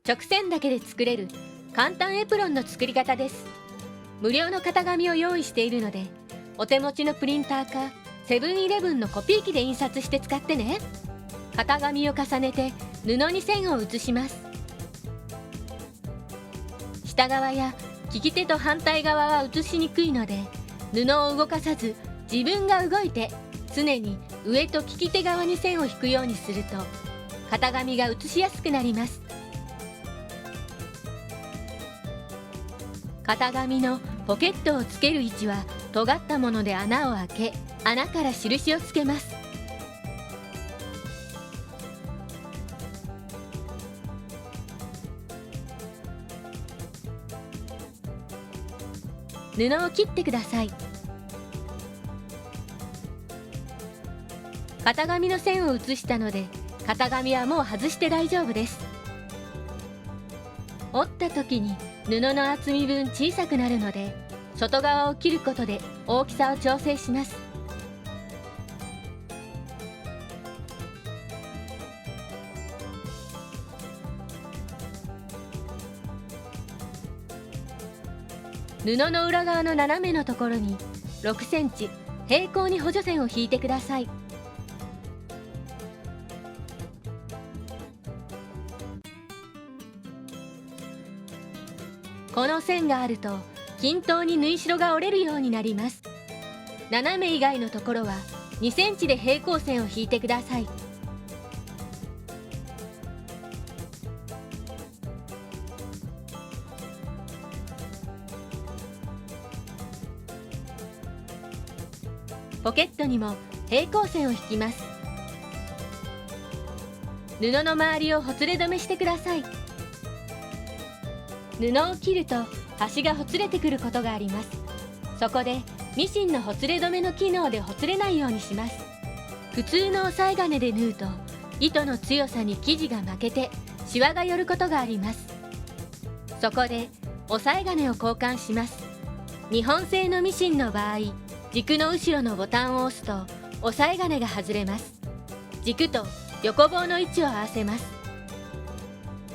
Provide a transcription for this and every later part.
直線だけで作れる簡単エプロンの作り方です。無料の型紙を用意しているので、お手持ちのプリンターかセブンイレブンのコピー機で印刷して使ってね。型紙を重ねて布に線を写します。下側や利き手と反対側は写しにくいので、布を動かさず自分が動いて常に上と利き手側に線を引くようにすると型紙が写しやすくなります。型紙のポケットをつける位置は尖ったもので穴を開け、穴から印をつけます。布を切ってください。型紙の線を写したので、型紙はもう外して大丈夫です。折った時に布の厚み分小さくなるので、外側を切ることで大きさを調整します。布の裏側の斜めのところに6センチ平行に補助線を引いてください。この線があると均等に縫い代が折れるようになります。斜め以外のところは2センチで平行線を引いてください。ポケットにも平行線を引きます。布の周りをほつれ止めしてください。布を切ると端がほつれてくることがあります。そこでミシンのほつれ止めの機能でほつれないようにします。普通の押さえ金で縫うと糸の強さに生地が負けてシワが寄ることがあります。そこで押さえ金を交換します。日本製のミシンの場合、軸の後ろのボタンを押すと押さえ金が外れます。軸と横棒の位置を合わせます。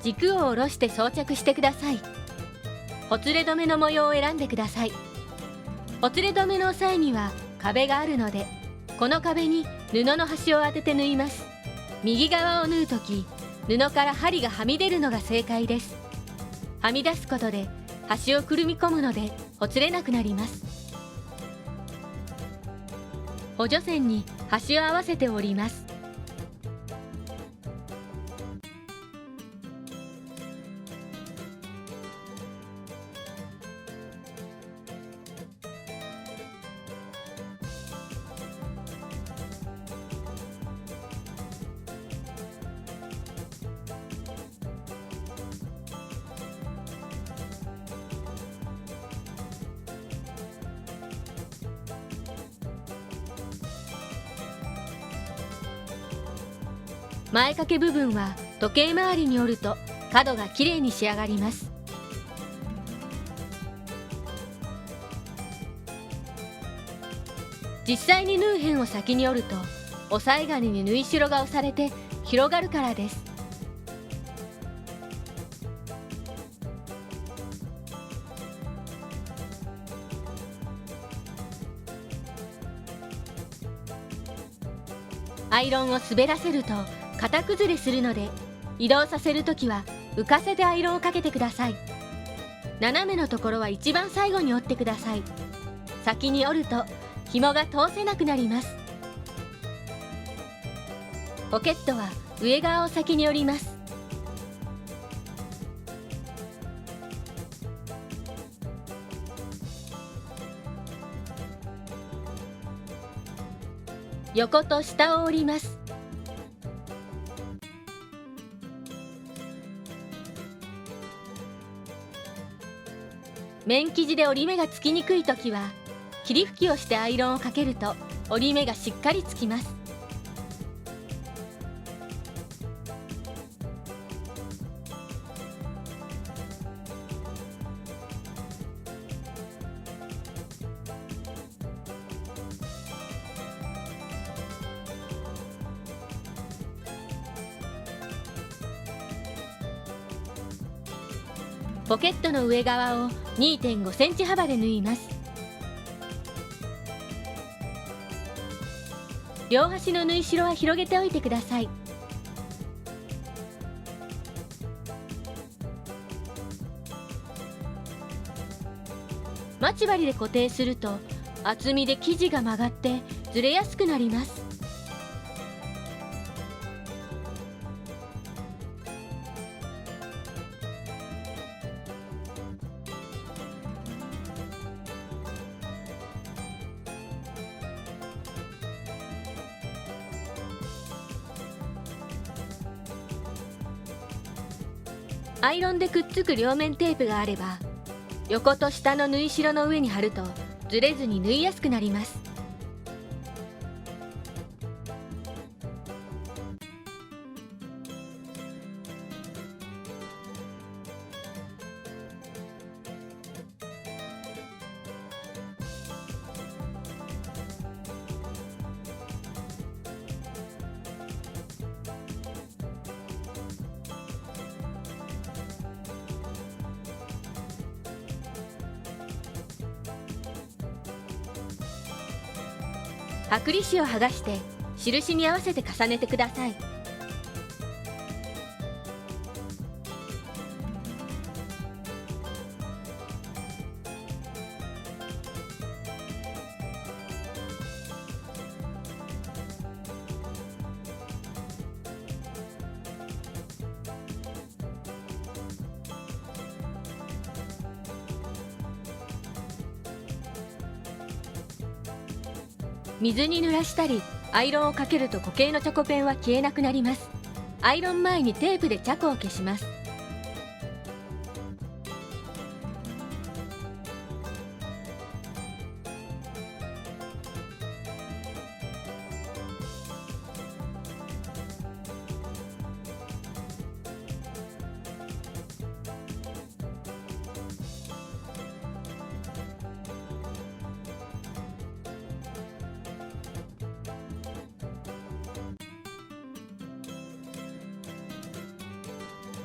軸を下ろして装着してください。ほつれ止めの模様を選んでください。ほつれ止めの押さえには壁があるので、この壁に布の端を当てて縫います。右側を縫うとき、布から針がはみ出るのが正解です。はみ出すことで端をくるみ込むのでほつれなくなります。補助線に端を合わせて折ります。前掛け部分は時計回りに折ると角がきれいに仕上がります。実際に縫う辺を先に折ると押さえ金に縫い代が押されて広がるからです。アイロンを滑らせると型崩れするので、移動させるときは浮かせてアイロンをかけてください。斜めのところは一番最後に折ってください。先に折ると紐が通せなくなります。ポケットは上側を先に折ります。横と下を折ります。面生地で折り目がつきにくいときは、霧吹きをしてアイロンをかけると折り目がしっかりつきます。ポケットの上側を 2.5 センチ幅で縫います。両端の縫い代は広げておいてください。待ち針で固定すると厚みで生地が曲がってずれやすくなります。アイロンでくっつく両面テープがあれば、横と下の縫い代の上に貼るとずれずに縫いやすくなります。剥離紙を剥がして印に合わせて重ねてください。水に濡らしたりアイロンをかけると固形のチョコペンは消えなくなります。アイロン前にテープでチャコを消します。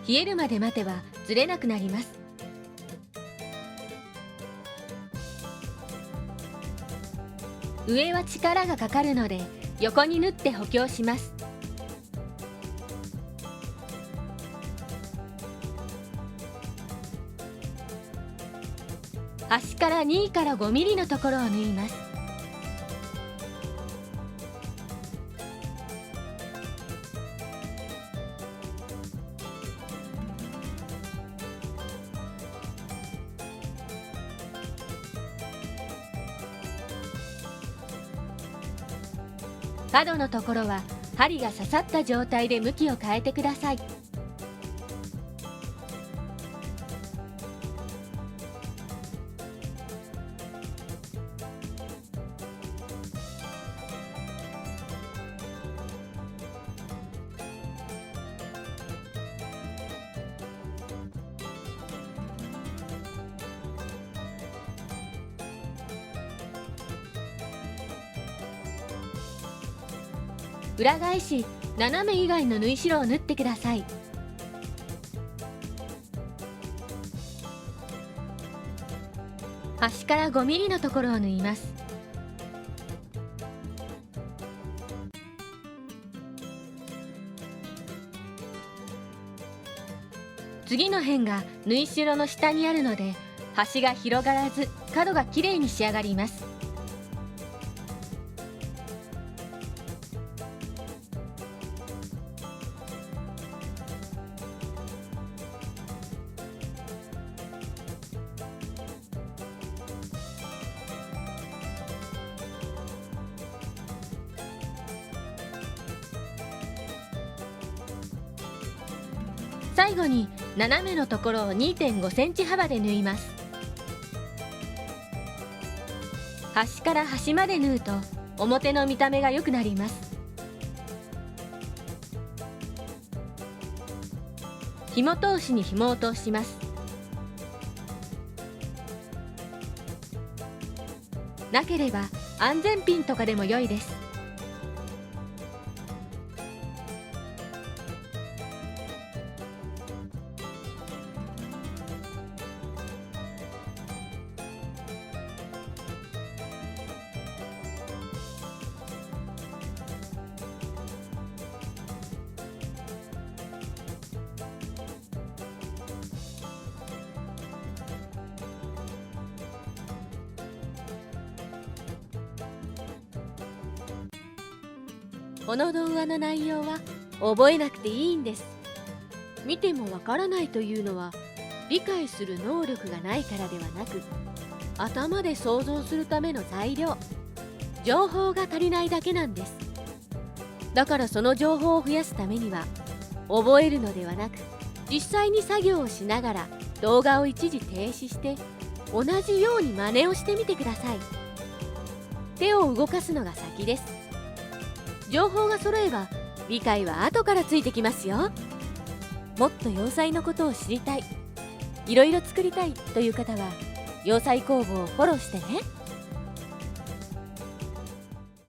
冷えるまで待てばずれなくなります。上は力がかかるので横に縫って補強します。端から2から5ミリのところを縫います。角のところは針が刺さった状態で向きを変えてください。裏返し斜め以外の縫い代を縫ってください。端から5ミリのところを縫います。次の辺が縫い代の下にあるので端が広がらず角がきれいに仕上がります。最後に斜めのところを 2.5 センチ幅で縫います。端から端まで縫うと表の見た目が良くなります。紐通しに紐を通します。なければ安全ピンとかでも良いです。この童話の内容は覚えなくていいんです。見てもわからないというのは理解する能力がないからではなく、頭で想像するための材料、情報が足りないだけなんです。だからその情報を増やすためには、覚えるのではなく、実際に作業をしながら動画を一時停止して同じように真似をしてみてください。手を動かすのが先です。情報が揃えば理解は後からついてきますよ。もっと洋裁のことを知りたい、いろいろ作りたいという方は洋裁工房をフォローしてね。